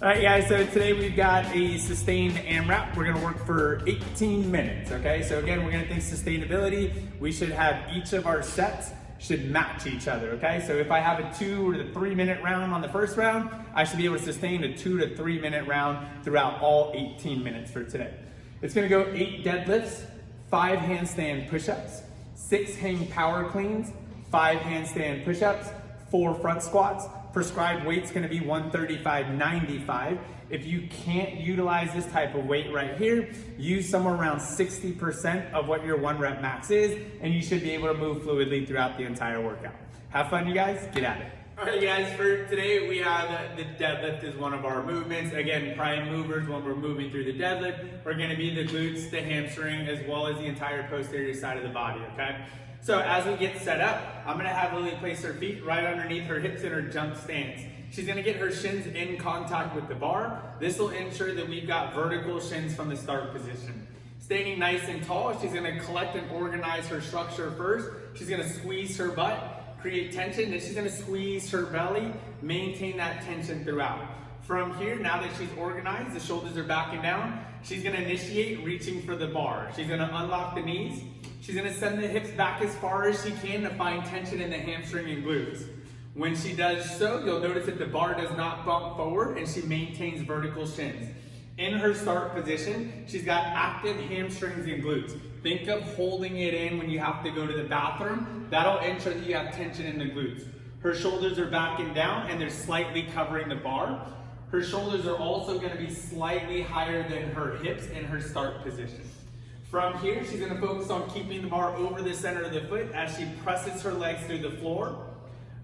All right, guys, so today we've got a sustained AMRAP. We're gonna work for 18 minutes, okay? So again, we're gonna think sustainability. We should have each of our sets should match each other, okay? So if I have a 2 to 3 minute round on the first round, I should be able to sustain a 2 to 3 minute round throughout all 18 minutes for today. It's gonna go 8 deadlifts, 5 handstand push-ups, 6 hang power cleans, 5 handstand push-ups, 4 front squats. Prescribed weight's gonna be 135/95. If you can't utilize this type of weight right here, use somewhere around 60% of what your 1 rep max is, and you should be able to move fluidly throughout the entire workout. Have fun, you guys, get at it. All right, guys, for today, we have the deadlift as one of our movements. Again, prime movers when we're moving through the deadlift are gonna be the glutes, the hamstring, as well as the entire posterior side of the body, okay? So as we get set up, I'm gonna have Lily place her feet right underneath her hips in her jump stance. She's gonna get her shins in contact with the bar. This will ensure that we've got vertical shins from the start position. Standing nice and tall, she's gonna collect and organize her structure first. She's gonna squeeze her butt, create tension, then she's gonna squeeze her belly, maintain that tension throughout. From here, now that she's organized, the shoulders are backing down, she's gonna initiate reaching for the bar. She's gonna unlock the knees. She's gonna send the hips back as far as she can to find tension in the hamstring and glutes. When she does so, you'll notice that the bar does not bump forward and she maintains vertical shins. In her start position, she's got active hamstrings and glutes. Think of holding it in when you have to go to the bathroom. That'll ensure that you have tension in the glutes. Her shoulders are backing down and they're slightly covering the bar. Her shoulders are also gonna be slightly higher than her hips in her start position. From here, she's gonna focus on keeping the bar over the center of the foot as she presses her legs through the floor.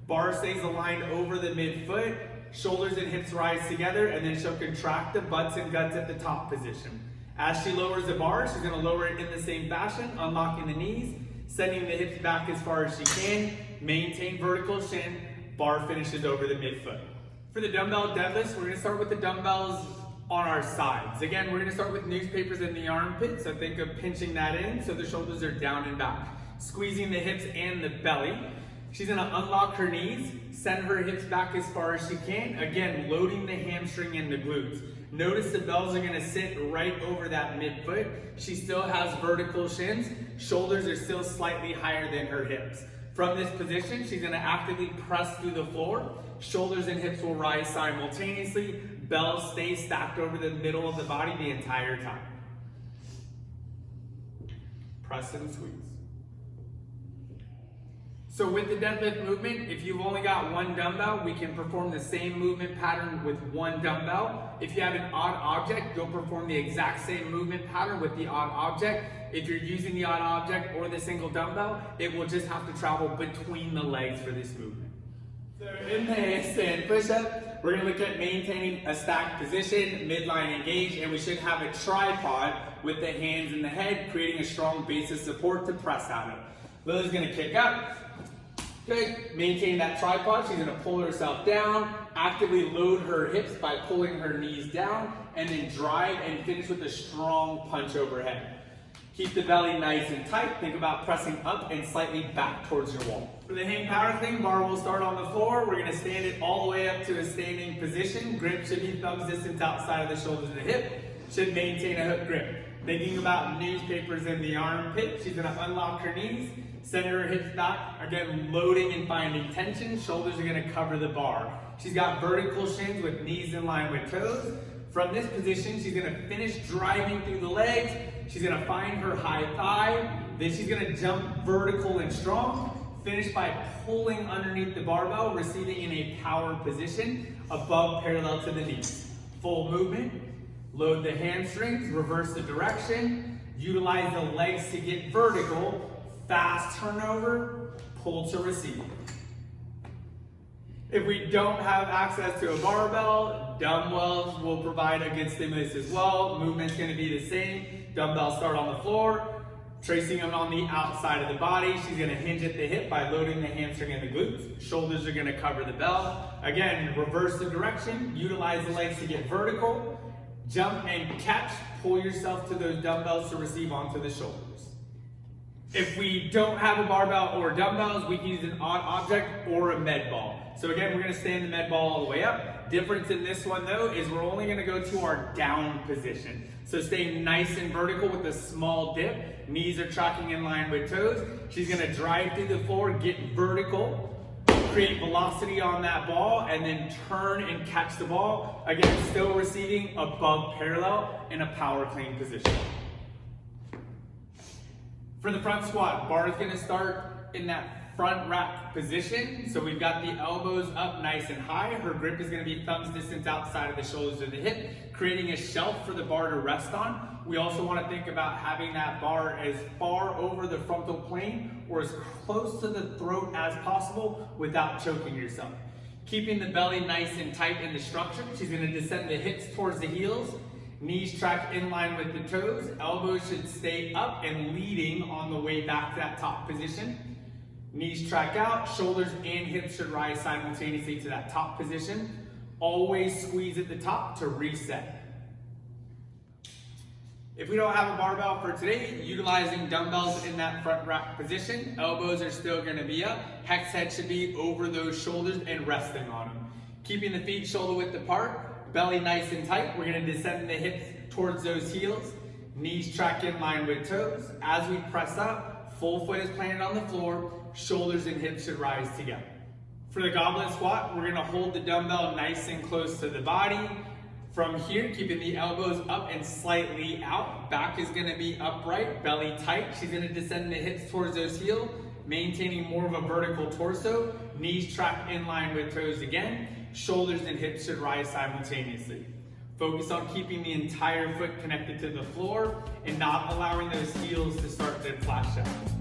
Bar stays aligned over the midfoot, shoulders and hips rise together, and then she'll contract the butts and guts at the top position. As she lowers the bar, she's gonna lower it in the same fashion, unlocking the knees, sending the hips back as far as she can, maintain vertical shin, bar finishes over the midfoot. For the dumbbell deadlifts, we're gonna start with the dumbbells on our sides. Again, we're gonna start with newspapers in the armpit, so think of pinching that in so the shoulders are down and back. Squeezing the hips and the belly. She's gonna unlock her knees, send her hips back as far as she can. Again, loading the hamstring and the glutes. Notice the bells are gonna sit right over that midfoot. She still has vertical shins. Shoulders are still slightly higher than her hips. From this position, she's gonna actively press through the floor. Shoulders and hips will rise simultaneously. Bells stay stacked over the middle of the body the entire time. Press and squeeze. So with the deadlift movement, if you've only got 1 dumbbell, we can perform the same movement pattern with 1 dumbbell. If you have an odd object, you'll perform the exact same movement pattern with the odd object. If you're using the odd object or the single dumbbell, it will just have to travel between the legs for this movement. So in the handstand push-up, we're gonna look at maintaining a stacked position, midline engaged, and we should have a tripod with the hands in the head, creating a strong base of support to press out of. Lily's gonna kick up. Good, maintain that tripod. She's gonna pull herself down, actively load her hips by pulling her knees down, and then drive and finish with a strong punch overhead. Keep the belly nice and tight. Think about pressing up and slightly back towards your wall. For the hang power clean, bar will start on the floor. We're gonna stand it all the way up to a standing position. Grip should be thumbs distance outside of the shoulders and the hip. Should maintain a hook grip. Thinking about newspapers in the armpit, she's gonna unlock her knees, send her hips back, again loading and finding tension. Shoulders are gonna cover the bar. She's got vertical shins with knees in line with toes. From this position, she's gonna finish driving through the legs. She's gonna find her high thigh. Then she's gonna jump vertical and strong. Finish by pulling underneath the barbell, receiving in a power position above parallel to the knees. Full movement. Load the hamstrings, reverse the direction. Utilize the legs to get vertical. Fast turnover, pull to receive. If we don't have access to a barbell, dumbbells will provide a good stimulus as well. Movement's gonna be the same. Dumbbells start on the floor, tracing them on the outside of the body. She's gonna hinge at the hip by loading the hamstring and the glutes. Shoulders are gonna cover the bell. Again, reverse the direction, utilize the legs to get vertical. Jump and catch, pull yourself to those dumbbells to receive onto the shoulders. If we don't have a barbell or dumbbells, we can use an odd object or a med ball. So again, we're gonna stand the med ball all the way up. Difference in this one though, is we're only gonna go to our down position. So stay nice and vertical with a small dip. Knees are tracking in line with toes. She's gonna drive through the floor, get vertical, create velocity on that ball, and then turn and catch the ball. Again, still receiving above parallel in a power clean position. For the front squat, bar is gonna start in that front rack position. So we've got the elbows up nice and high. Her grip is gonna be thumbs distance outside of the shoulders of the hip, creating a shelf for the bar to rest on. We also wanna think about having that bar as far over the frontal plane or as close to the throat as possible without choking yourself. Keeping the belly nice and tight in the structure. She's gonna descend the hips towards the heels. Knees track in line with the toes. Elbows should stay up and leading on the way back to that top position. Knees track out, shoulders and hips should rise simultaneously to that top position. Always squeeze at the top to reset. If we don't have a barbell for today, utilizing dumbbells in that front rack position. Elbows are still gonna be up. Hex head should be over those shoulders and resting on them. Keeping the feet shoulder width apart. Belly nice and tight. We're gonna descend the hips towards those heels. Knees track in line with toes. As we press up, full foot is planted on the floor. Shoulders and hips should rise together. For the goblet squat, we're gonna hold the dumbbell nice and close to the body. From here, keeping the elbows up and slightly out. Back is gonna be upright, belly tight. She's gonna descend the hips towards those heels, maintaining more of a vertical torso. Knees track in line with toes again. Shoulders and hips should rise simultaneously. Focus on keeping the entire foot connected to the floor and not allowing those heels to start to flash out.